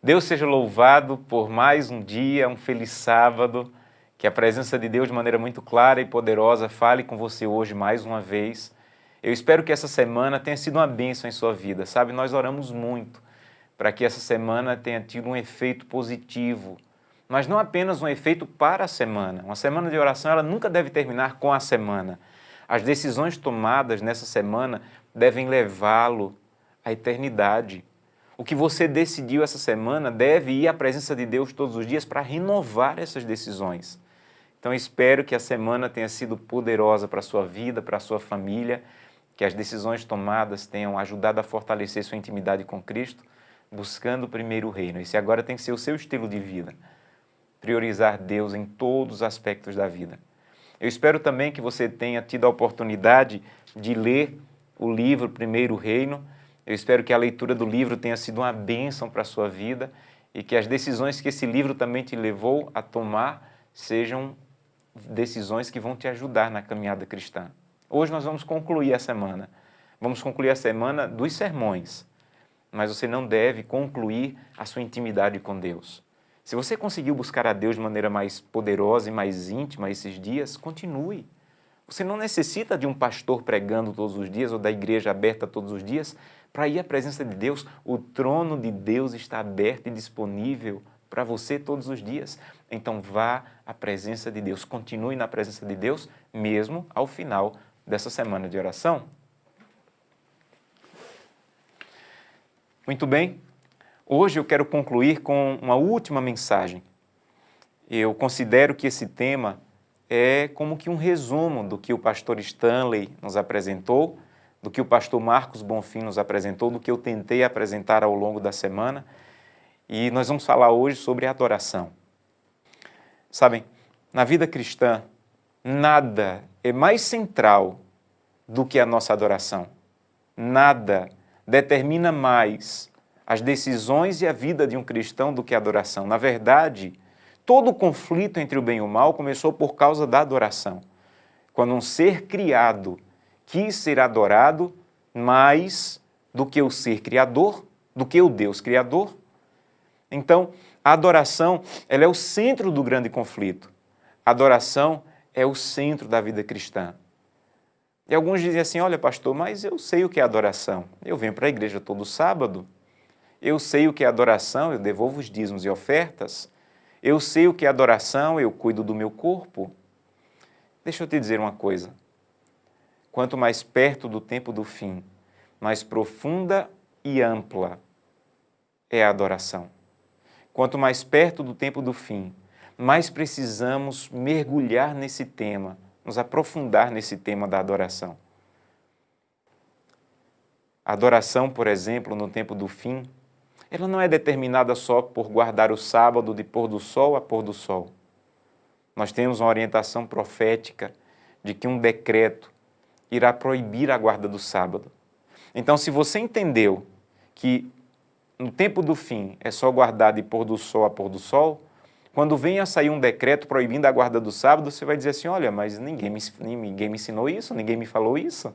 Deus seja louvado por mais um dia, um feliz sábado, que a presença de Deus de maneira muito clara e poderosa fale com você hoje mais uma vez. Eu espero que essa semana tenha sido uma bênção em sua vida, sabe? Nós oramos muito para que essa semana tenha tido um efeito positivo, mas não apenas um efeito para a semana. Uma semana de oração, ela nunca deve terminar com a semana. As decisões tomadas nessa semana devem levá-lo à eternidade. O que você decidiu essa semana deve ir à presença de Deus todos os dias para renovar essas decisões. Então, espero que a semana tenha sido poderosa para a sua vida, para a sua família, que as decisões tomadas tenham ajudado a fortalecer sua intimidade com Cristo, buscando primeiro o reino. Esse agora tem que ser o seu estilo de vida, priorizar Deus em todos os aspectos da vida. Eu espero também que você tenha tido a oportunidade de ler o livro Primeiro Reino. Eu espero que a leitura do livro tenha sido uma bênção para a sua vida e que as decisões que esse livro também te levou a tomar sejam decisões que vão te ajudar na caminhada cristã. Hoje nós vamos concluir a semana. Vamos concluir a semana dos sermões, mas você não deve concluir a sua intimidade com Deus. Se você conseguiu buscar a Deus de maneira mais poderosa e mais íntima esses dias, continue. Você não necessita de um pastor pregando todos os dias ou da igreja aberta todos os dias para ir à presença de Deus. O trono de Deus está aberto e disponível para você todos os dias. Então vá à presença de Deus, continue na presença de Deus, mesmo ao final dessa semana de oração. Muito bem, hoje eu quero concluir com uma última mensagem. Eu considero que esse tema é como que um resumo do que o pastor Stanley nos apresentou, do que o pastor Marcos Bonfim nos apresentou, do que eu tentei apresentar ao longo da semana. E nós vamos falar hoje sobre adoração. Sabem, na vida cristã, nada é mais central do que a nossa adoração. Nada determina mais as decisões e a vida de um cristão do que a adoração. Na verdade, todo o conflito entre o bem e o mal começou por causa da adoração. Quando um ser criado quis ser adorado mais do que o ser criador, do que o Deus criador. Então, a adoração, ela é o centro do grande conflito. A adoração é o centro da vida cristã. E alguns dizem assim, olha pastor, mas eu sei o que é adoração. Eu venho para a igreja todo sábado. Eu sei o que é adoração, eu devolvo os dízimos e ofertas. Eu sei o que é adoração, eu cuido do meu corpo. Deixa eu te dizer uma coisa. Quanto mais perto do tempo do fim, mais profunda e ampla é a adoração. Quanto mais perto do tempo do fim, mais precisamos mergulhar nesse tema, nos aprofundar nesse tema da adoração. A adoração, por exemplo, no tempo do fim, ela não é determinada só por guardar o sábado de pôr do sol a pôr do sol. Nós temos uma orientação profética de que um decreto irá proibir a guarda do sábado. Então, se você entendeu que no tempo do fim é só guardar de pôr do sol a pôr do sol, quando vem a sair um decreto proibindo a guarda do sábado, você vai dizer assim, olha, mas ninguém me ensinou isso, ninguém me falou isso.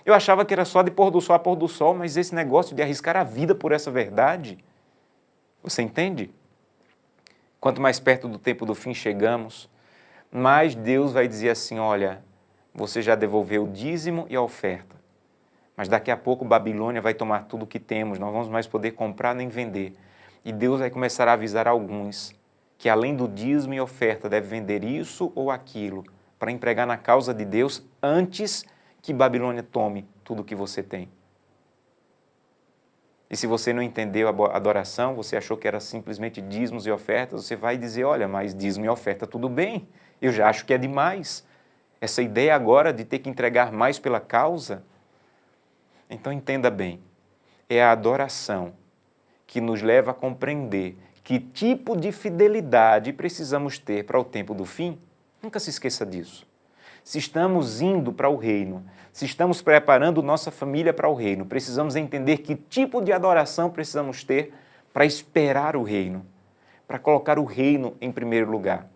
Eu achava que era só de pôr do sol a pôr do sol, mas esse negócio de arriscar a vida por essa verdade, você entende? Quanto mais perto do tempo do fim chegamos, mais Deus vai dizer assim, olha, você já devolveu o dízimo e a oferta, mas daqui a pouco Babilônia vai tomar tudo o que temos, não vamos mais poder comprar nem vender. E Deus vai começar a avisar alguns que além do dízimo e oferta deve vender isso ou aquilo para empregar na causa de Deus antes que Babilônia tome tudo o que você tem. E se você não entendeu a adoração, você achou que era simplesmente dízimos e ofertas, você vai dizer, olha, mas dízimo e oferta tudo bem, eu já acho que é demais. Essa ideia agora de ter que entregar mais pela causa. Então entenda bem, é a adoração que nos leva a compreender que tipo de fidelidade precisamos ter para o tempo do fim. Nunca se esqueça disso. Se estamos indo para o reino, se estamos preparando nossa família para o reino, precisamos entender que tipo de adoração precisamos ter para esperar o reino, para colocar o reino em primeiro lugar.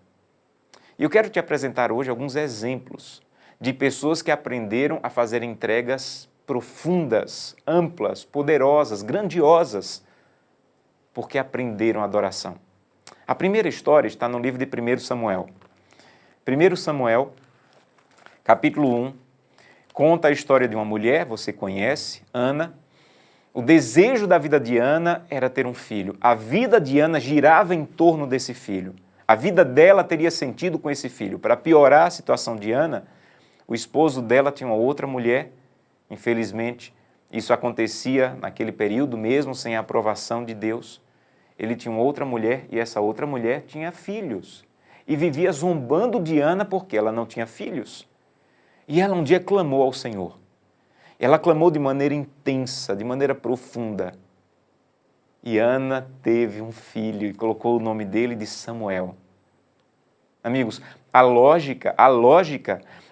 E eu quero te apresentar hoje alguns exemplos de pessoas que aprenderam a fazer entregas profundas, amplas, poderosas, grandiosas porque aprenderam a adoração. A primeira história está no livro de 1 Samuel. 1 Samuel, capítulo 1, conta a história de uma mulher, você conhece, Ana. O desejo da vida de Ana era ter um filho. A vida de Ana girava em torno desse filho. A vida dela teria sentido com esse filho. Para piorar a situação de Ana, o esposo dela tinha uma outra mulher. Infelizmente, isso acontecia naquele período mesmo sem a aprovação de Deus. Ele tinha uma outra mulher e essa outra mulher tinha filhos. E vivia zombando de Ana porque ela não tinha filhos. E ela um dia clamou ao Senhor. Ela clamou de maneira intensa, de maneira profunda. E Ana teve um filho e colocou o nome dele de Samuel. Amigos, a lógica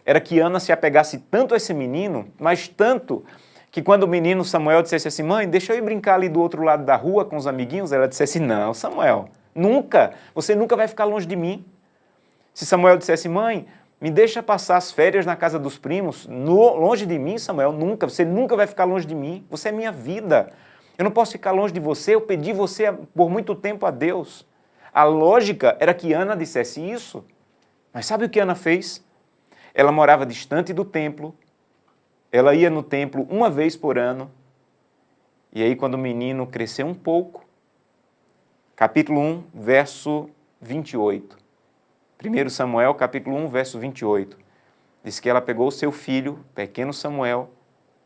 era que Ana se apegasse tanto a esse menino, mas tanto que quando o menino Samuel dissesse assim, mãe, deixa eu ir brincar ali do outro lado da rua com os amiguinhos, ela dissesse, não, Samuel, você nunca vai ficar longe de mim. Se Samuel dissesse, mãe, me deixa passar as férias na casa dos primos, longe de mim, Samuel, nunca, você nunca vai ficar longe de mim, você é minha vida. Eu não posso ficar longe de você, eu pedi você por muito tempo a Deus. A lógica era que Ana dissesse isso. Mas sabe o que Ana fez? Ela morava distante do templo, ela ia no templo uma vez por ano, e aí quando o menino cresceu um pouco, capítulo 1, verso 28. 1 Samuel, capítulo 1, verso 28. Diz que ela pegou o seu filho, pequeno Samuel,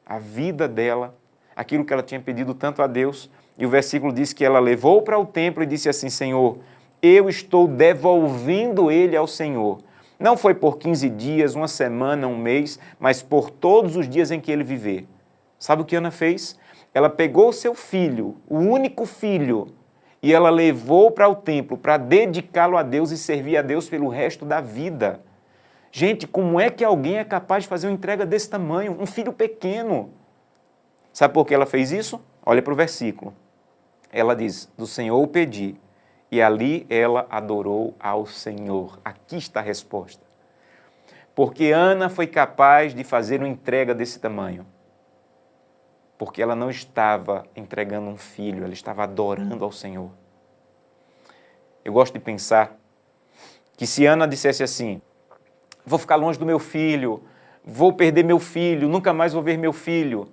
a vida dela, aquilo que ela tinha pedido tanto a Deus, e o versículo diz que ela levou para o templo e disse assim, Senhor, eu estou devolvendo ele ao Senhor. Não foi por 15 dias, uma semana, um mês, mas por todos os dias em que ele viver. Sabe o que Ana fez? Ela pegou o seu filho, o único filho, e ela levou para o templo para dedicá-lo a Deus e servir a Deus pelo resto da vida. Gente, como é que alguém é capaz de fazer uma entrega desse tamanho? Um filho pequeno. Sabe por que ela fez isso? Olha para o versículo. Ela diz, do Senhor o pedi, e ali ela adorou ao Senhor. Aqui está a resposta. Porque Ana foi capaz de fazer uma entrega desse tamanho. Porque ela não estava entregando um filho, ela estava adorando ao Senhor. Eu gosto de pensar que se Ana dissesse assim, vou ficar longe do meu filho, vou perder meu filho, nunca mais vou ver meu filho,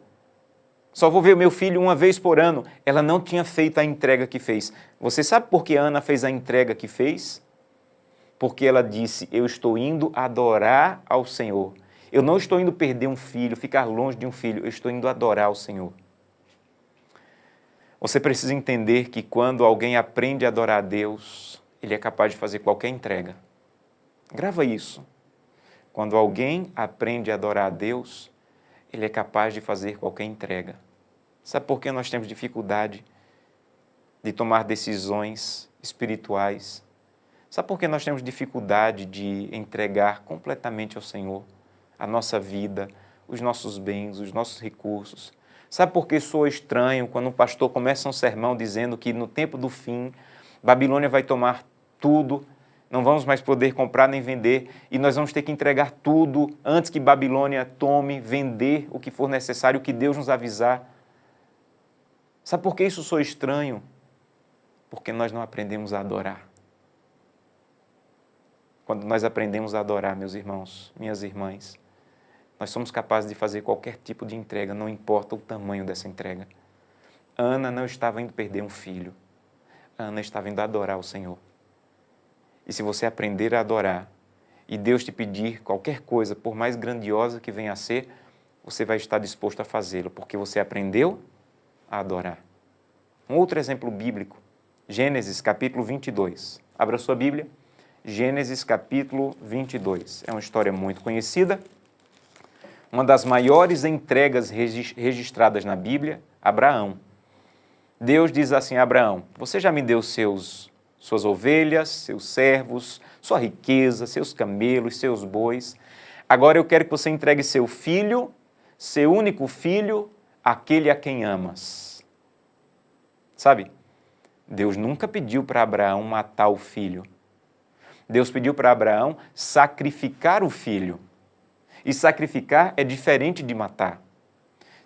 só vou ver meu filho uma vez por ano, ela não tinha feito a entrega que fez. Você sabe por que Ana fez a entrega que fez? Porque ela disse, eu estou indo adorar ao Senhor. Eu não estou indo perder um filho, ficar longe de um filho, eu estou indo adorar ao Senhor. Você precisa entender que quando alguém aprende a adorar a Deus, ele é capaz de fazer qualquer entrega. Grava isso. Quando alguém aprende a adorar a Deus, ele é capaz de fazer qualquer entrega. Sabe por que nós temos dificuldade de tomar decisões espirituais? Sabe por que nós temos dificuldade de entregar completamente ao Senhor a nossa vida, os nossos bens, os nossos recursos? Sabe por que soa estranho quando um pastor começa um sermão dizendo que no tempo do fim, Babilônia vai tomar tudo, não vamos mais poder comprar nem vender e nós vamos ter que entregar tudo antes que Babilônia tome, vender o que for necessário, o que Deus nos avisar? Sabe por que isso soa estranho? Porque nós não aprendemos a adorar. Quando nós aprendemos a adorar, meus irmãos, minhas irmãs, nós somos capazes de fazer qualquer tipo de entrega, não importa o tamanho dessa entrega. Ana não estava indo perder um filho. Ana estava indo adorar o Senhor. E se você aprender a adorar e Deus te pedir qualquer coisa, por mais grandiosa que venha a ser, você vai estar disposto a fazê-lo, porque você aprendeu a adorar. Um outro exemplo bíblico, Gênesis capítulo 22. Abra sua Bíblia. Gênesis capítulo 22. É uma história muito conhecida, uma das maiores entregas registradas na Bíblia, Abraão. Deus diz assim a Abraão, você já me deu suas ovelhas, seus servos, sua riqueza, seus camelos, seus bois. Agora eu quero que você entregue seu filho, seu único filho, aquele a quem amas. Sabe, Deus nunca pediu para Abraão matar o filho. Deus pediu para Abraão sacrificar o filho. E sacrificar é diferente de matar.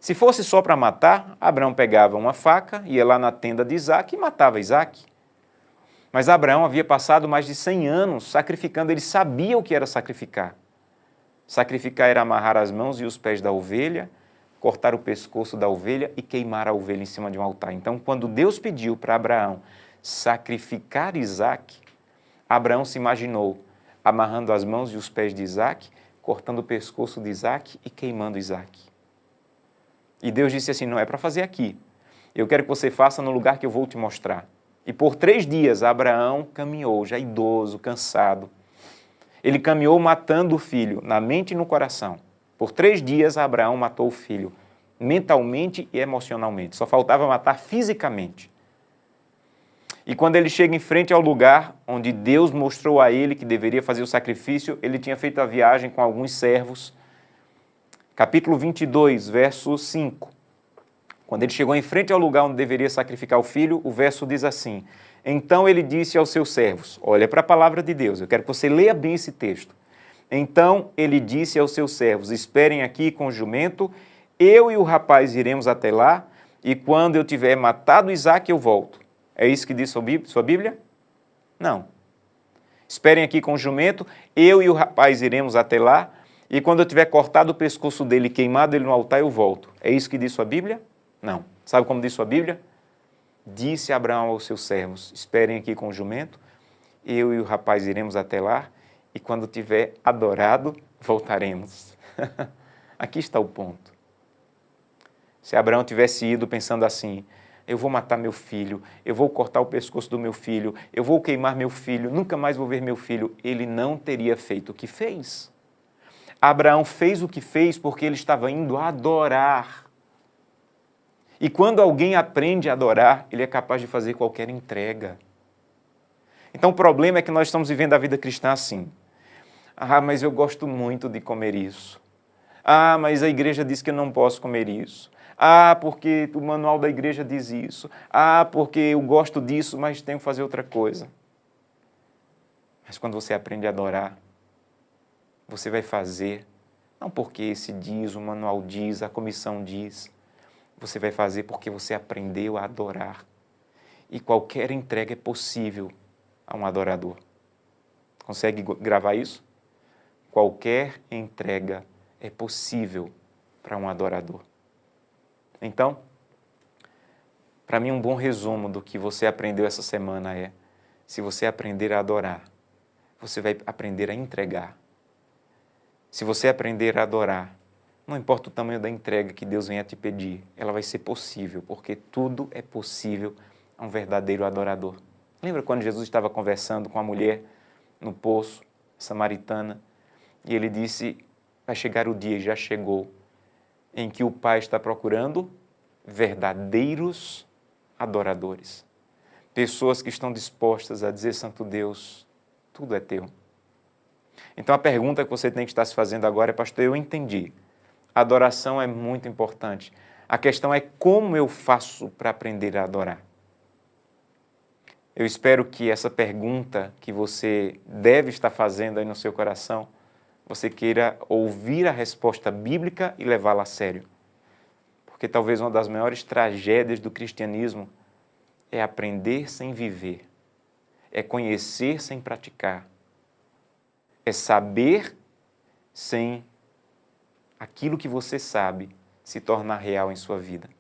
Se fosse só para matar, Abraão pegava uma faca, ia lá na tenda de Isaque e matava Isaque. Mas Abraão havia passado mais de 100 anos sacrificando, ele sabia o que era sacrificar. Sacrificar era amarrar as mãos e os pés da ovelha, cortar o pescoço da ovelha e queimar a ovelha em cima de um altar. Então, quando Deus pediu para Abraão sacrificar Isaque, Abraão se imaginou amarrando as mãos e os pés de Isaque, cortando o pescoço de Isaque e queimando Isaque. E Deus disse assim, não é para fazer aqui. Eu quero que você faça no lugar que eu vou te mostrar. E por 3 dias Abraão caminhou, já idoso, cansado. Ele caminhou matando o filho, na mente e no coração. Por 3 dias Abraão matou o filho, mentalmente e emocionalmente. Só faltava matar fisicamente. E quando ele chega em frente ao lugar onde Deus mostrou a ele que deveria fazer o sacrifício, ele tinha feito a viagem com alguns servos. Capítulo 22, verso 5. Quando ele chegou em frente ao lugar onde deveria sacrificar o filho, o verso diz assim, então ele disse aos seus servos, olha para a palavra de Deus, eu quero que você leia bem esse texto. Então ele disse aos seus servos, esperem aqui com o jumento, eu e o rapaz iremos até lá, e quando eu tiver matado Isaque, eu volto. É isso que diz sua Bíblia? Não. Esperem aqui com o jumento, eu e o rapaz iremos até lá, e quando eu tiver cortado o pescoço dele e queimado ele no altar, eu volto. É isso que diz sua Bíblia? Não. Sabe como diz sua Bíblia? Disse Abraão aos seus servos, esperem aqui com o jumento, eu e o rapaz iremos até lá, e quando tiver adorado, voltaremos. Aqui está o ponto. Se Abraão tivesse ido pensando assim, eu vou matar meu filho, eu vou cortar o pescoço do meu filho, eu vou queimar meu filho, nunca mais vou ver meu filho, ele não teria feito o que fez. Abraão fez o que fez porque ele estava indo adorar. E quando alguém aprende a adorar, ele é capaz de fazer qualquer entrega. Então o problema é que nós estamos vivendo a vida cristã assim. Ah, mas eu gosto muito de comer isso. Ah, mas a igreja diz que eu não posso comer isso. Ah, porque o manual da igreja diz isso. Ah, porque eu gosto disso, mas tenho que fazer outra coisa. Mas quando você aprende a adorar, você vai fazer, não porque esse diz, o manual diz, a comissão diz. Você vai fazer porque você aprendeu a adorar. E qualquer entrega é possível a um adorador. Consegue gravar isso? Qualquer entrega é possível para um adorador. Então, para mim um bom resumo do que você aprendeu essa semana é, se você aprender a adorar, você vai aprender a entregar. Se você aprender a adorar, não importa o tamanho da entrega que Deus venha te pedir, ela vai ser possível, porque tudo é possível a um verdadeiro adorador. Lembra quando Jesus estava conversando com a mulher no poço, samaritana, e ele disse, vai chegar o dia, e já chegou, em que o Pai está procurando verdadeiros adoradores. Pessoas que estão dispostas a dizer, Santo Deus, tudo é teu. Então a pergunta que você tem que estar se fazendo agora é, pastor, eu entendi. A adoração é muito importante. A questão é como eu faço para aprender a adorar. Eu espero que essa pergunta que você deve estar fazendo aí no seu coração, você queira ouvir a resposta bíblica e levá-la a sério. Porque talvez uma das maiores tragédias do cristianismo é aprender sem viver, é conhecer sem praticar, é saber sem aquilo que você sabe se tornar real em sua vida.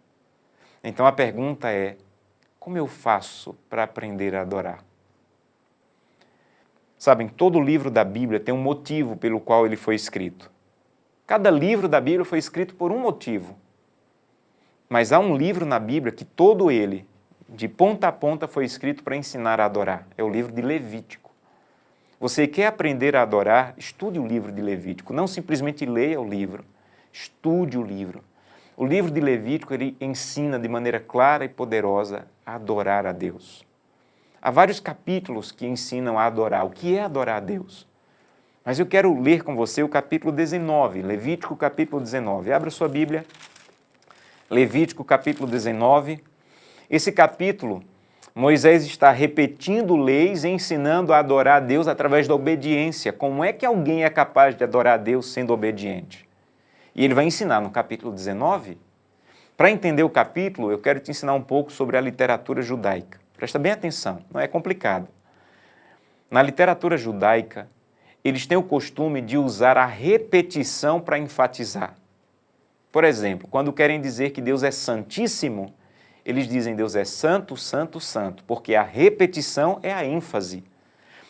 Então a pergunta é, como eu faço para aprender a adorar? Sabem, todo livro da Bíblia tem um motivo pelo qual ele foi escrito. Cada livro da Bíblia foi escrito por um motivo. Mas há um livro na Bíblia que todo ele, de ponta a ponta, foi escrito para ensinar a adorar. É o livro de Levítico. Você quer aprender a adorar? Estude o livro de Levítico. Não simplesmente leia o livro. Estude o livro. O livro de Levítico, ele ensina de maneira clara e poderosa a adorar a Deus. Há vários capítulos que ensinam a adorar. O que é adorar a Deus? Mas eu quero ler com você o capítulo 19, Levítico capítulo 19. Abra sua Bíblia. Levítico capítulo 19. Esse capítulo, Moisés está repetindo leis e ensinando a adorar a Deus através da obediência. Como é que alguém é capaz de adorar a Deus sendo obediente? E ele vai ensinar no capítulo 19 Para entender o capítulo, eu quero te ensinar um pouco sobre a literatura judaica. Presta bem atenção, não é complicado. Na literatura judaica, eles têm o costume de usar a repetição para enfatizar. Por exemplo, quando querem dizer que Deus é santíssimo, eles dizem Deus é santo, santo, santo, porque a repetição é a ênfase.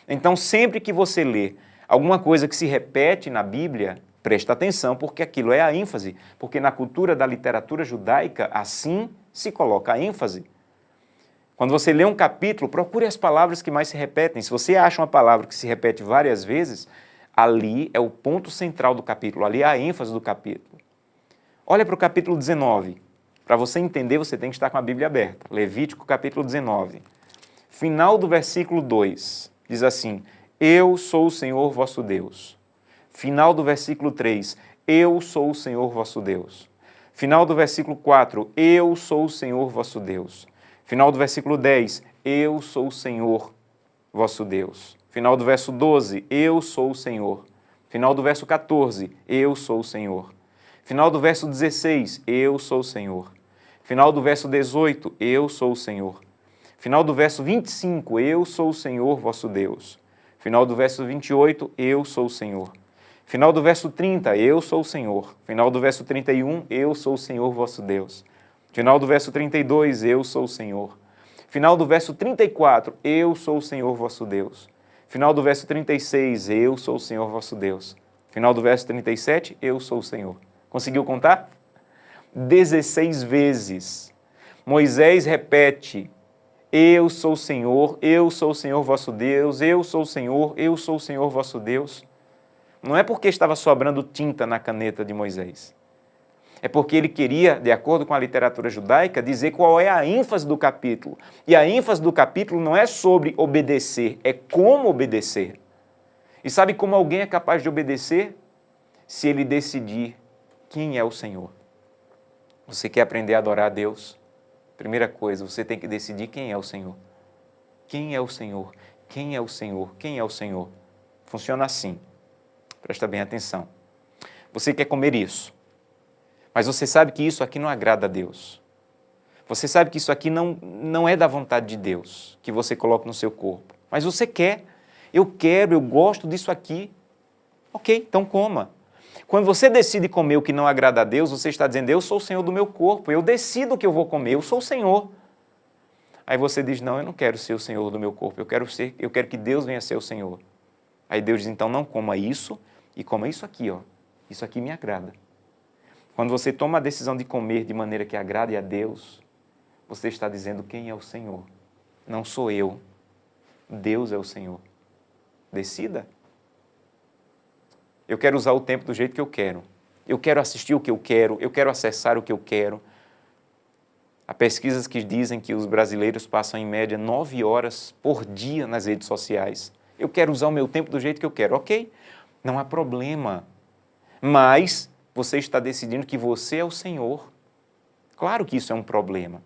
Então, sempre que você lê alguma coisa que se repete na Bíblia, presta atenção, porque aquilo é a ênfase, porque na cultura da literatura judaica, assim se coloca a ênfase. Quando você lê um capítulo, procure as palavras que mais se repetem. Se você acha uma palavra que se repete várias vezes, ali é o ponto central do capítulo, ali é a ênfase do capítulo. Olha para o capítulo 19. Para você entender, você tem que estar com a Bíblia aberta. Levítico, capítulo 19. Final do versículo 2, diz assim: Eu sou o Senhor vosso Deus. Final do versículo 3, eu sou o Senhor vosso Deus. Final do versículo 4, eu sou o Senhor vosso Deus. Final do versículo 10, eu sou o Senhor vosso Deus. Final do verso 12, eu sou o Senhor. Final do verso 14, eu sou o Senhor. Final do verso 16, eu sou o Senhor. Final do verso 18, eu sou o Senhor. Final do verso 25, eu sou o Senhor vosso Deus. Final do verso 28, eu sou o Senhor. Final do verso 30, eu sou o Senhor. Final do verso 31, eu sou o Senhor vosso Deus. Final do verso 32, eu sou o Senhor. Final do verso 34, eu sou o Senhor vosso Deus. Final do verso 36, eu sou o Senhor vosso Deus. Final do verso 37, eu sou o Senhor. Conseguiu contar? 16 vezes. Moisés repete: eu sou o Senhor vosso Deus, eu sou o Senhor vosso Deus. Não é porque estava sobrando tinta na caneta de Moisés. É porque ele queria, de acordo com a literatura judaica, dizer qual é a ênfase do capítulo. E a ênfase do capítulo não é sobre obedecer, é como obedecer. E sabe como alguém é capaz de obedecer? Se ele decidir quem é o Senhor. Você quer aprender a adorar a Deus? Primeira coisa, você tem que decidir quem é o Senhor. Quem é o Senhor? Quem é o Senhor? Quem é o Senhor? Funciona assim. Presta bem atenção. Você quer comer isso, mas você sabe que isso aqui não agrada a Deus. Você sabe que isso aqui não é da vontade de Deus, que você coloca no seu corpo. Mas você quer. Eu quero, eu gosto disso aqui. Ok, então coma. Quando você decide comer o que não agrada a Deus, você está dizendo: eu sou o Senhor do meu corpo, eu decido o que eu vou comer, eu sou o Senhor. Aí você diz: não, eu não quero ser o Senhor do meu corpo, eu quero que Deus venha ser o Senhor. Aí Deus diz: então não coma isso e coma isso aqui, ó. Isso aqui me agrada. Quando você toma a decisão de comer de maneira que agrade a Deus, você está dizendo quem é o Senhor. Não sou eu, Deus é o Senhor. Decida. Eu quero usar o tempo do jeito que eu quero assistir o que eu quero acessar o que eu quero. Há pesquisas que dizem que os brasileiros passam em média 9 horas por dia nas redes sociais. Eu quero usar o meu tempo do jeito que eu quero, ok? Não há problema. Mas você está decidindo que você é o Senhor. Claro que isso é um problema.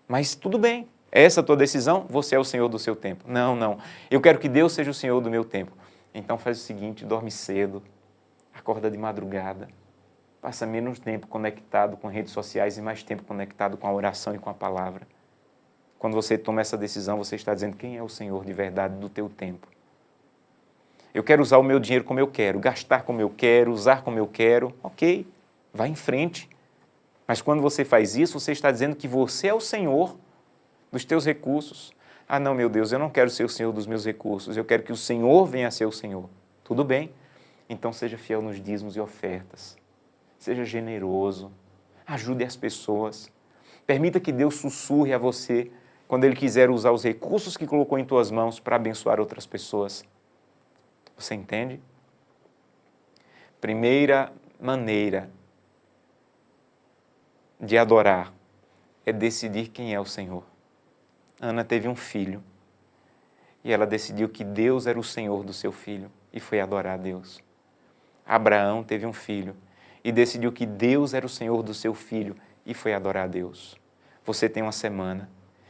Mas tudo bem. Essa é a tua decisão, você é o Senhor do seu tempo. Não, não. Eu quero que Deus seja o Senhor do meu tempo. Então faz o seguinte, dorme cedo, acorda de madrugada, passa menos tempo conectado com redes sociais e mais tempo conectado com a oração e com a palavra. Quando você toma essa decisão, você está dizendo quem é o Senhor de verdade do teu tempo. Eu quero usar o meu dinheiro como eu quero, gastar como eu quero, usar como eu quero. Ok, vai em frente. Mas quando você faz isso, você está dizendo que você é o Senhor dos teus recursos. Ah, não, meu Deus, eu não quero ser o Senhor dos meus recursos, eu quero que o Senhor venha a ser o Senhor. Tudo bem? Então seja fiel nos dízimos e ofertas. Seja generoso. Ajude as pessoas. Permita que Deus sussurre a você quando Ele quiser usar os recursos que colocou em tuas mãos para abençoar outras pessoas. Você entende? Primeira maneira de adorar é decidir quem é o Senhor. Ana teve um filho e ela decidiu que Deus era o Senhor do seu filho e foi adorar a Deus. Abraão teve um filho e decidiu que Deus era o Senhor do seu filho e foi adorar a Deus. Você tem uma semana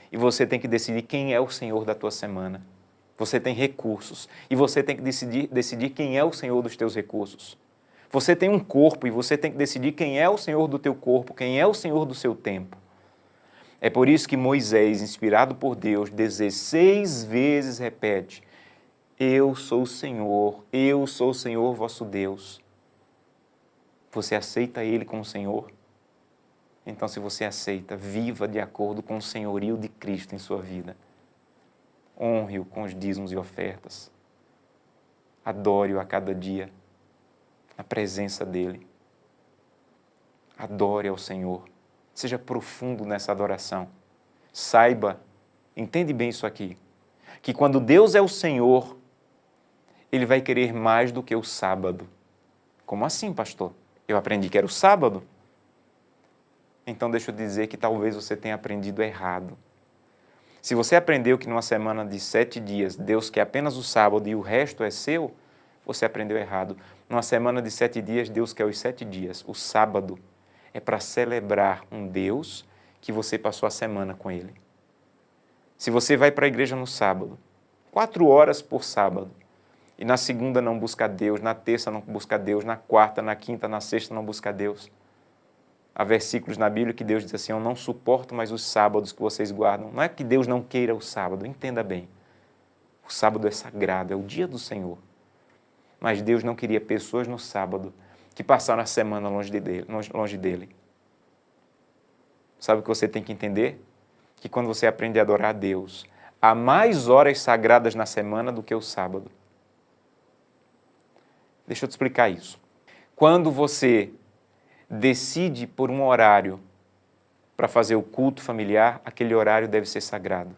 e você tem que decidir quem é o Senhor da tua semana. Você tem recursos e você tem que decidir quem é o Senhor dos teus recursos. Você tem um corpo e você tem que decidir quem é o Senhor do teu corpo, quem é o Senhor do seu tempo. É por isso que Moisés, inspirado por Deus, 16 vezes repete: eu sou o Senhor vosso Deus. Você aceita Ele como Senhor? Então, se você aceita, viva de acordo com o senhorio de Cristo em sua vida. Honre-o com os dízimos e ofertas. Adore-o a cada dia, na presença dEle. Adore ao Senhor. Seja profundo nessa adoração. Saiba, entende bem isso aqui, que quando Deus é o Senhor, Ele vai querer mais do que o sábado. Como assim, pastor? Eu aprendi que era o sábado. Então deixa eu dizer que talvez você tenha aprendido errado. Se você aprendeu que numa semana de 7 dias, Deus quer apenas o sábado e o resto é seu, você aprendeu errado. Numa semana de 7 dias, Deus quer os 7 dias. O sábado é para celebrar um Deus que você passou a semana com Ele. Se você vai para a igreja no sábado, 4 horas por sábado, e na segunda não busca Deus, na terça não busca Deus, na quarta, na quinta, na sexta não busca Deus. Há versículos na Bíblia que Deus diz assim: eu não suporto mais os sábados que vocês guardam. Não é que Deus não queira o sábado, entenda bem. O sábado é sagrado, é o dia do Senhor. Mas Deus não queria pessoas no sábado que passaram a semana longe dele. Sabe o que você tem que entender? Que quando você aprende a adorar a Deus, há mais horas sagradas na semana do que o sábado. Deixa eu te explicar isso. Quando você decide por um horário para fazer o culto familiar, aquele horário deve ser sagrado.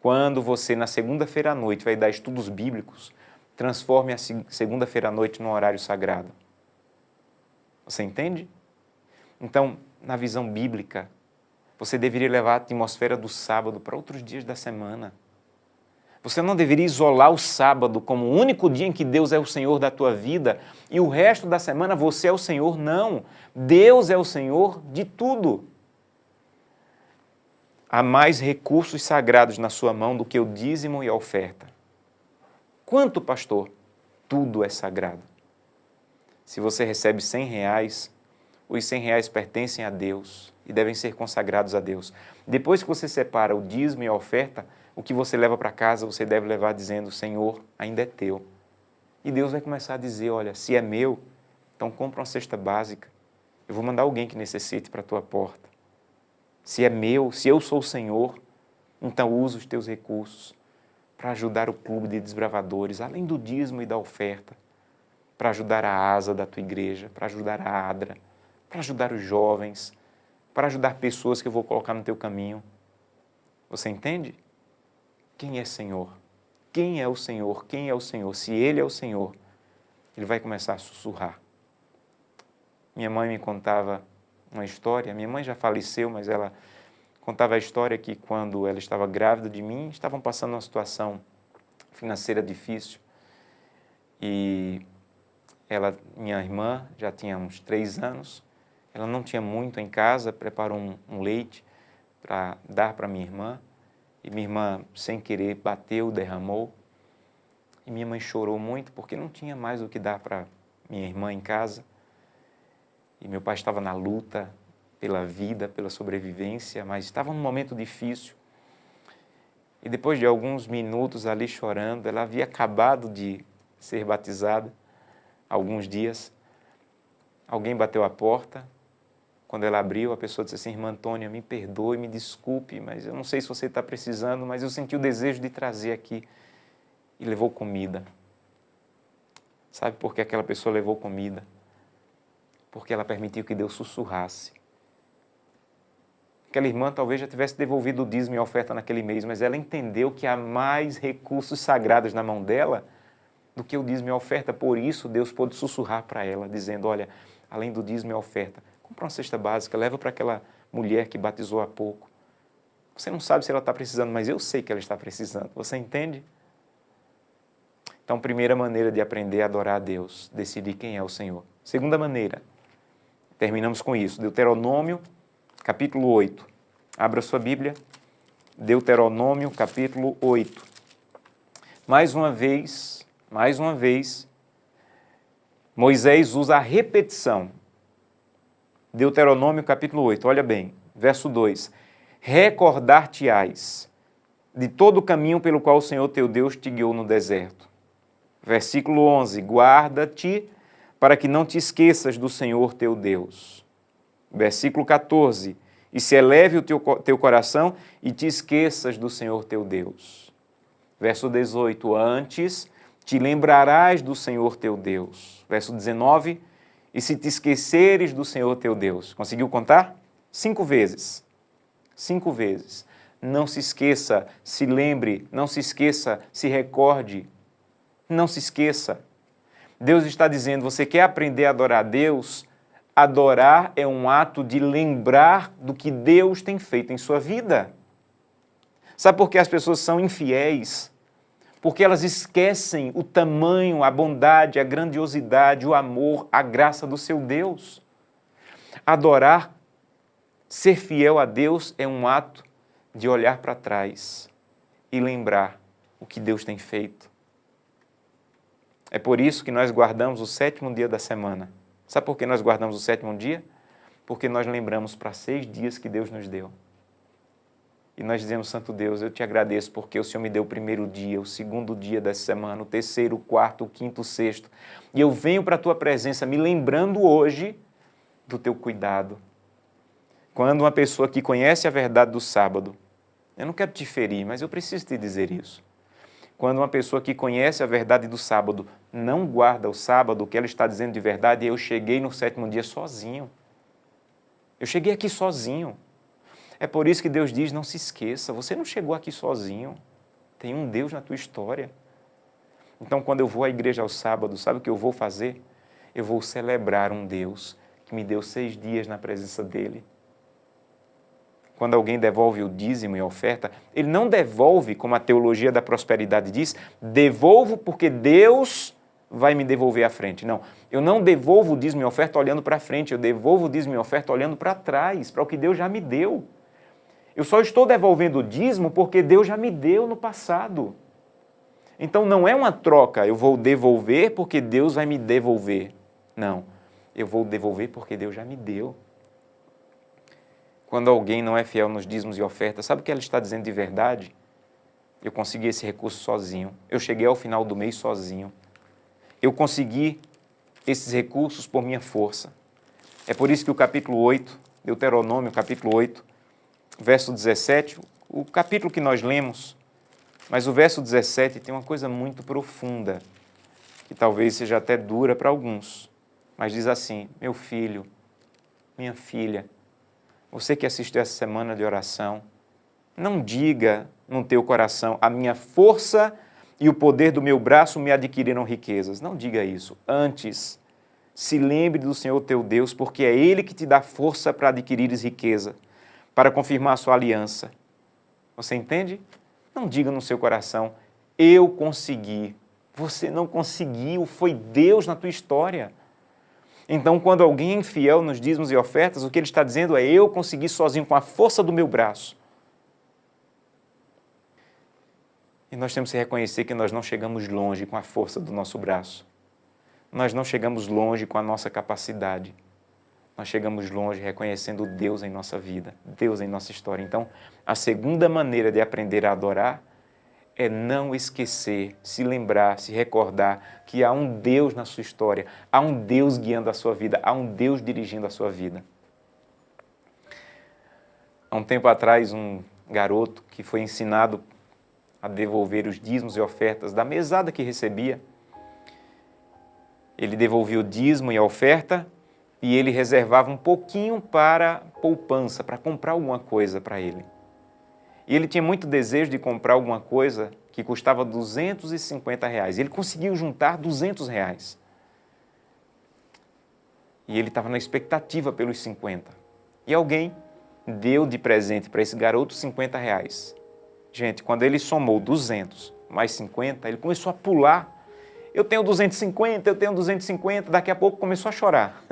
Quando você, na segunda-feira à noite, vai dar estudos bíblicos, transforme a segunda-feira à noite num horário sagrado. Você entende? Então, na visão bíblica, você deveria levar a atmosfera do sábado para outros dias da semana. Você não deveria isolar o sábado como o único dia em que Deus é o Senhor da tua vida e o resto da semana você é o Senhor. Não. Deus é o Senhor de tudo. Há mais recursos sagrados na sua mão do que o dízimo e a oferta. Quanto, pastor? Tudo é sagrado. Se você recebe R$100, os R$100 pertencem a Deus e devem ser consagrados a Deus. Depois que você separa o dízimo e a oferta, o que você leva para casa, você deve levar dizendo: Senhor, ainda é teu. E Deus vai começar a dizer: olha, se é meu, então compra uma cesta básica. Eu vou mandar alguém que necessite para a tua porta. Se é meu, se eu sou o Senhor, então usa os teus recursos para ajudar o clube de desbravadores, além do dízimo e da oferta, para ajudar a asa da tua igreja, para ajudar a ADRA, para ajudar os jovens, para ajudar pessoas que eu vou colocar no teu caminho. Você entende? Quem é Senhor? Quem é o Senhor? Quem é o Senhor? Se Ele é o Senhor, Ele vai começar a sussurrar. Minha mãe me contava uma história, minha mãe já faleceu, mas ela contava a história que quando ela estava grávida de mim, estavam passando uma situação financeira difícil e minha irmã já tinha uns 3 anos, ela não tinha muito em casa, preparou um leite para dar para minha irmã e minha irmã, sem querer, bateu, derramou e minha mãe chorou muito porque não tinha mais o que dar para minha irmã em casa e meu pai estava na luta pela vida, pela sobrevivência, mas estava num momento difícil. E depois de alguns minutos ali chorando, ela havia acabado de ser batizada, alguns dias. Alguém bateu a porta. Quando ela abriu, a pessoa disse assim: irmã Antônia, me perdoe, me desculpe, mas eu não sei se você está precisando, mas eu senti o desejo de trazer aqui. E levou comida. Sabe por que aquela pessoa levou comida? Porque ela permitiu que Deus sussurrasse. Aquela irmã talvez já tivesse devolvido o dízimo e a oferta naquele mês, mas ela entendeu que há mais recursos sagrados na mão dela do que o dízimo e a oferta. Por isso, Deus pôde sussurrar para ela, dizendo: olha, além do dízimo e a oferta, compra uma cesta básica, leva para aquela mulher que batizou há pouco. Você não sabe se ela está precisando, mas eu sei que ela está precisando. Você entende? Então, primeira maneira de aprender a adorar a Deus, decidir quem é o Senhor. Segunda maneira, terminamos com isso, Deuteronômio, capítulo 8. Abra sua Bíblia, Deuteronômio, capítulo 8. Mais uma vez, Moisés usa a repetição. Deuteronômio capítulo 8, olha bem, verso 2. Recordar-te-ás de todo o caminho pelo qual o Senhor teu Deus te guiou no deserto. Versículo 11. Guarda-te para que não te esqueças do Senhor teu Deus. Versículo 14. E se eleve o teu coração e te esqueças do Senhor teu Deus. Verso 18. Antes te lembrarás do Senhor teu Deus. Verso 19. E se te esqueceres do Senhor teu Deus. Conseguiu contar? 5 vezes. 5 vezes. Não se esqueça, se lembre, não se esqueça, se recorde. Não se esqueça. Deus está dizendo, você quer aprender a adorar a Deus? Adorar é um ato de lembrar do que Deus tem feito em sua vida. Sabe por que as pessoas são infiéis? Porque elas esquecem o tamanho, a bondade, a grandiosidade, o amor, a graça do seu Deus. Adorar, ser fiel a Deus é um ato de olhar para trás e lembrar o que Deus tem feito. É por isso que nós guardamos o 7º dia da semana. Sabe por que nós guardamos o 7º dia? Porque nós lembramos para 6 dias que Deus nos deu. E nós dizemos, Santo Deus, eu te agradeço porque o Senhor me deu o 1º dia, o 2º dia dessa semana, o 3º, o 4º, o 5º, o 6º. E eu venho para a tua presença me lembrando hoje do teu cuidado. Quando uma pessoa que conhece a verdade do sábado, eu não quero te ferir, mas eu preciso te dizer isso. Quando uma pessoa que conhece a verdade do sábado não guarda o sábado, o que ela está dizendo de verdade é eu cheguei no 7º dia sozinho. Eu cheguei aqui sozinho. É por isso que Deus diz, não se esqueça, você não chegou aqui sozinho. Tem um Deus na tua história. Então, quando eu vou à igreja ao sábado, sabe o que eu vou fazer? Eu vou celebrar um Deus que me deu 6 dias na presença dEle. Quando alguém devolve o dízimo e a oferta, ele não devolve, como a teologia da prosperidade diz, devolvo porque Deus vai me devolver à frente. Não, eu não devolvo o dízimo e a oferta olhando para frente, eu devolvo o dízimo e a oferta olhando para trás, para o que Deus já me deu. Eu só estou devolvendo o dízimo porque Deus já me deu no passado. Então não é uma troca, eu vou devolver porque Deus vai me devolver. Não, eu vou devolver porque Deus já me deu. Quando alguém não é fiel nos dízimos e ofertas, sabe o que ela está dizendo de verdade? Eu consegui esse recurso sozinho. Eu cheguei ao final do mês sozinho. Eu consegui esses recursos por minha força. É por isso que o capítulo 8, Deuteronômio, capítulo 8, verso 17, o capítulo que nós lemos, mas o verso 17 tem uma coisa muito profunda, que talvez seja até dura para alguns, mas diz assim, meu filho, minha filha, você que assistiu essa semana de oração, não diga no teu coração, a minha força e o poder do meu braço me adquiriram riquezas. Não diga isso. Antes, se lembre do Senhor teu Deus, porque é Ele que te dá força para adquirires riqueza, para confirmar a sua aliança. Você entende? Não diga no seu coração, eu consegui. Você não conseguiu, foi Deus na tua história. Então, quando alguém é infiel nos dízimos e ofertas, o que ele está dizendo é, eu consegui sozinho com a força do meu braço. E nós temos que reconhecer que nós não chegamos longe com a força do nosso braço. Nós não chegamos longe com a nossa capacidade. Nós chegamos longe reconhecendo Deus em nossa vida, Deus em nossa história. Então, a segunda maneira de aprender a adorar é não esquecer, se lembrar, se recordar que há um Deus na sua história, há um Deus guiando a sua vida, há um Deus dirigindo a sua vida. Há um tempo atrás, um garoto que foi ensinado a devolver os dízimos e ofertas da mesada que recebia, ele devolvia o dízimo e a oferta e ele reservava um pouquinho para poupança, para comprar alguma coisa para ele. E ele tinha muito desejo de comprar alguma coisa que custava R$250. Ele conseguiu juntar R$200. E ele estava na expectativa pelos 50. E alguém deu de presente para esse garoto R$50. Gente, quando ele somou 200 mais 50, ele começou a pular. Eu tenho 250, eu tenho 250. Daqui a pouco começou a chorar.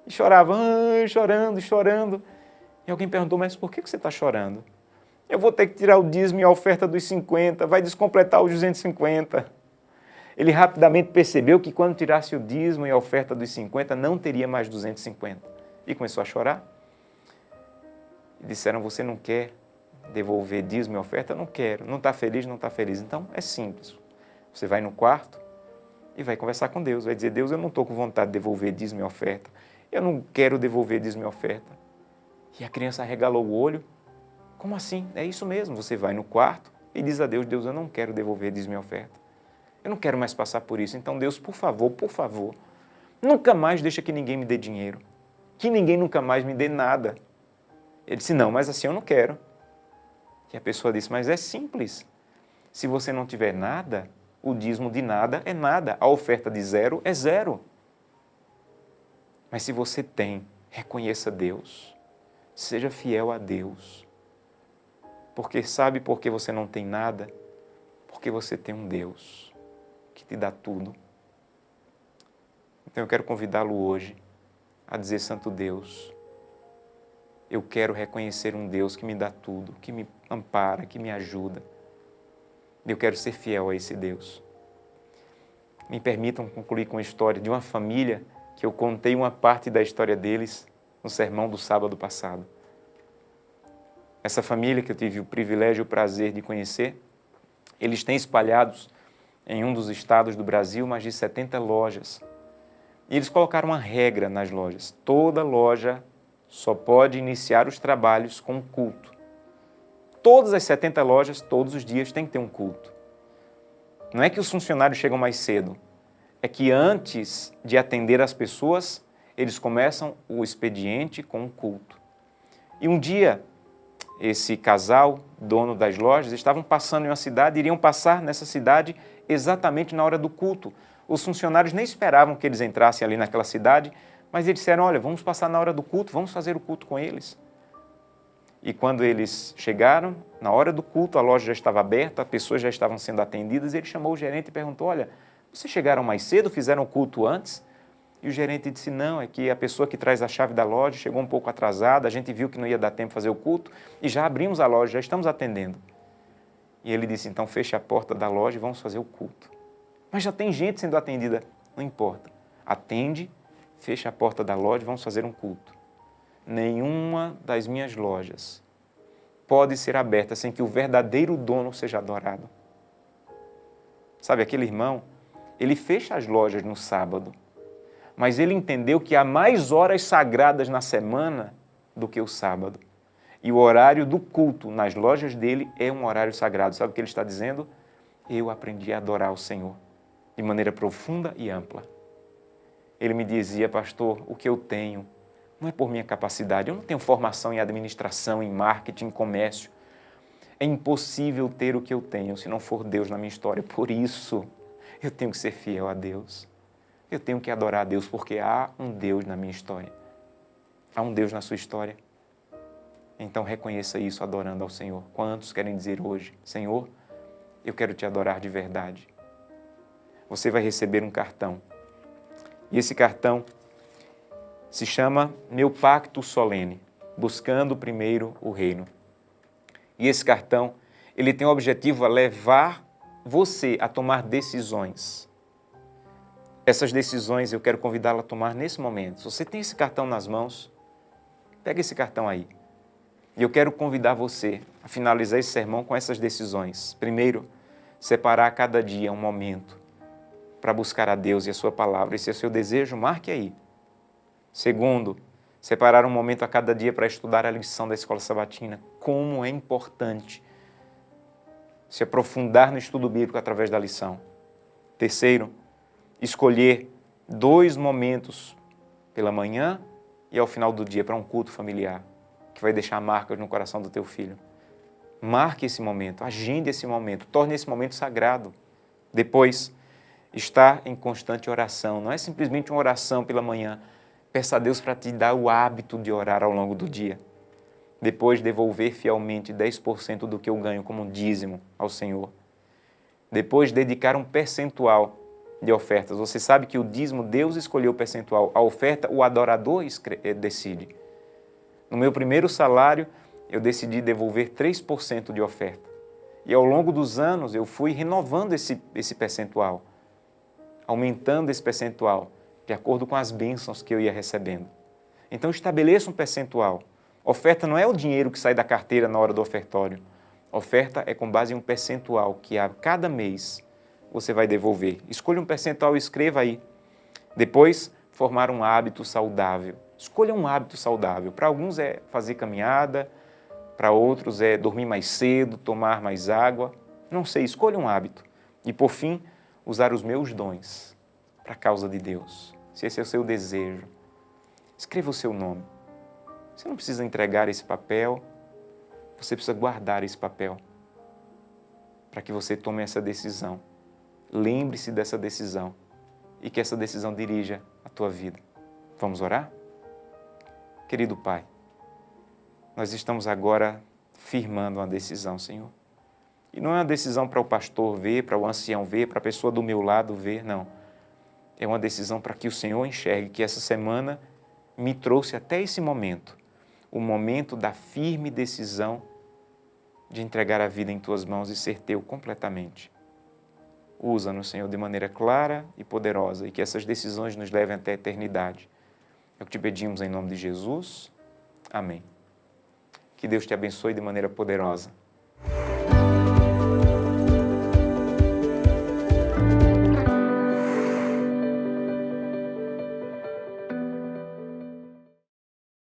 E chorava, chorando, chorando. E alguém perguntou, mas por que você está chorando? Eu vou ter que tirar o dízimo e a oferta dos 50, vai descompletar os 250. Ele rapidamente percebeu que quando tirasse o dízimo e a oferta dos 50, não teria mais 250. E começou a chorar. E disseram, você não quer devolver dízimo e oferta? Eu não quero. Não está feliz? Não está feliz. Então, é simples. Você vai no quarto e vai conversar com Deus. Vai dizer, Deus, eu não estou com vontade de devolver dízimo e oferta. Eu não quero devolver dízimo e oferta. E a criança arregalou o olho. Como assim? É isso mesmo. Você vai no quarto e diz a Deus, Deus, eu não quero devolver dízimo e oferta. Eu não quero mais passar por isso. Então, Deus, por favor, nunca mais deixa que ninguém me dê dinheiro. Que ninguém nunca mais me dê nada. Ele disse, não, mas assim eu não quero. E a pessoa disse, mas é simples. Se você não tiver nada, o dízimo de nada é nada. A oferta de zero é zero. Mas se você tem, reconheça Deus. Seja fiel a Deus. Porque sabe por que você não tem nada? Porque você tem um Deus que te dá tudo. Então eu quero convidá-lo hoje a dizer, Santo Deus, eu quero reconhecer um Deus que me dá tudo, que me ampara, que me ajuda. Eu quero ser fiel a esse Deus. Me permitam concluir com a história de uma família que eu contei uma parte da história deles no sermão do sábado passado. Essa família que eu tive o privilégio e o prazer de conhecer, eles têm espalhados em um dos estados do Brasil mais de 70 lojas. E eles colocaram uma regra nas lojas. Toda loja só pode iniciar os trabalhos com culto. Todas as 70 lojas, todos os dias, tem que ter um culto. Não é que os funcionários chegam mais cedo, é que antes de atender as pessoas, eles começam o expediente com um culto. E um dia, esse casal, dono das lojas, estavam passando em uma cidade, iriam passar nessa cidade exatamente na hora do culto. Os funcionários nem esperavam que eles entrassem ali naquela cidade, mas eles disseram, olha, vamos passar na hora do culto, vamos fazer o culto com eles. E quando eles chegaram, na hora do culto, a loja já estava aberta, as pessoas já estavam sendo atendidas, ele chamou o gerente e perguntou, olha, vocês chegaram mais cedo, fizeram o culto antes? E o gerente disse, não, é que a pessoa que traz a chave da loja chegou um pouco atrasada, a gente viu que não ia dar tempo de fazer o culto e já abrimos a loja, já estamos atendendo. E ele disse, então feche a porta da loja e vamos fazer o culto. Mas já tem gente sendo atendida, não importa. Atende, fecha a porta da loja e vamos fazer um culto. Nenhuma das minhas lojas pode ser aberta sem que o verdadeiro dono seja adorado. Sabe, aquele irmão, ele fecha as lojas no sábado, mas ele entendeu que há mais horas sagradas na semana do que o sábado. E o horário do culto nas lojas dele é um horário sagrado. Sabe o que ele está dizendo? Eu aprendi a adorar o Senhor de maneira profunda e ampla. Ele me dizia, pastor, o que eu tenho não é por minha capacidade. Eu não tenho formação em administração, em marketing, em comércio. É impossível ter o que eu tenho se não for Deus na minha história. Por isso, eu tenho que ser fiel a Deus. Eu tenho que adorar a Deus, porque há um Deus na minha história. Há um Deus na sua história. Então reconheça isso adorando ao Senhor. Quantos querem dizer hoje, Senhor, eu quero te adorar de verdade? Você vai receber um cartão. E esse cartão se chama Meu Pacto Solene, buscando primeiro o reino. E esse cartão, ele tem o objetivo a levar você a tomar decisões. Essas decisões eu quero convidá-la a tomar nesse momento. Se você tem esse cartão nas mãos, pega esse cartão aí. E eu quero convidar você a finalizar esse sermão com essas decisões. Primeiro, separar a cada dia um momento para buscar a Deus e a sua palavra. Esse é o seu desejo, marque aí. Segundo, separar um momento a cada dia para estudar a lição da escola sabatina. Como é importante se aprofundar no estudo bíblico através da lição. Terceiro, escolher 2 momentos pela manhã e ao final do dia para um culto familiar, que vai deixar marcas no coração do teu filho. Marque esse momento, agende esse momento, torne esse momento sagrado. Depois, estar em constante oração. Não é simplesmente uma oração pela manhã. Peça a Deus para te dar o hábito de orar ao longo do dia. Depois, devolver fielmente 10% do que eu ganho como dízimo ao Senhor. Depois, dedicar um percentual de ofertas. Você sabe que o dízimo, Deus escolheu o percentual. A oferta, o adorador decide. No meu primeiro salário, eu decidi devolver 3% de oferta. E ao longo dos anos, eu fui renovando esse percentual. aumentando esse percentual de acordo com as bênçãos que eu ia recebendo. Então estabeleça um percentual. Oferta não é o dinheiro que sai da carteira na hora do ofertório. Oferta é com base em um percentual que a cada mês você vai devolver. Escolha um percentual e escreva aí. Depois, formar um hábito saudável. Escolha um hábito saudável. Para alguns é fazer caminhada, para outros é dormir mais cedo, tomar mais água. Não sei, escolha um hábito. E por fim, usar os meus dons para a causa de Deus. Se esse é o seu desejo, escreva o seu nome. Você não precisa entregar esse papel, você precisa guardar esse papel para que você tome essa decisão. Lembre-se dessa decisão e que essa decisão dirija a tua vida. Vamos orar? Querido Pai, nós estamos agora firmando uma decisão, Senhor. E não é uma decisão para o pastor ver, para o ancião ver, para a pessoa do meu lado ver, não. É uma decisão para que o Senhor enxergue que essa semana me trouxe até esse momento, o momento da firme decisão de entregar a vida em Tuas mãos e ser Teu completamente. Usa-nos, Senhor, de maneira clara e poderosa e que essas decisões nos levem até a eternidade. É o que te pedimos em nome de Jesus. Amém. Que Deus te abençoe de maneira poderosa.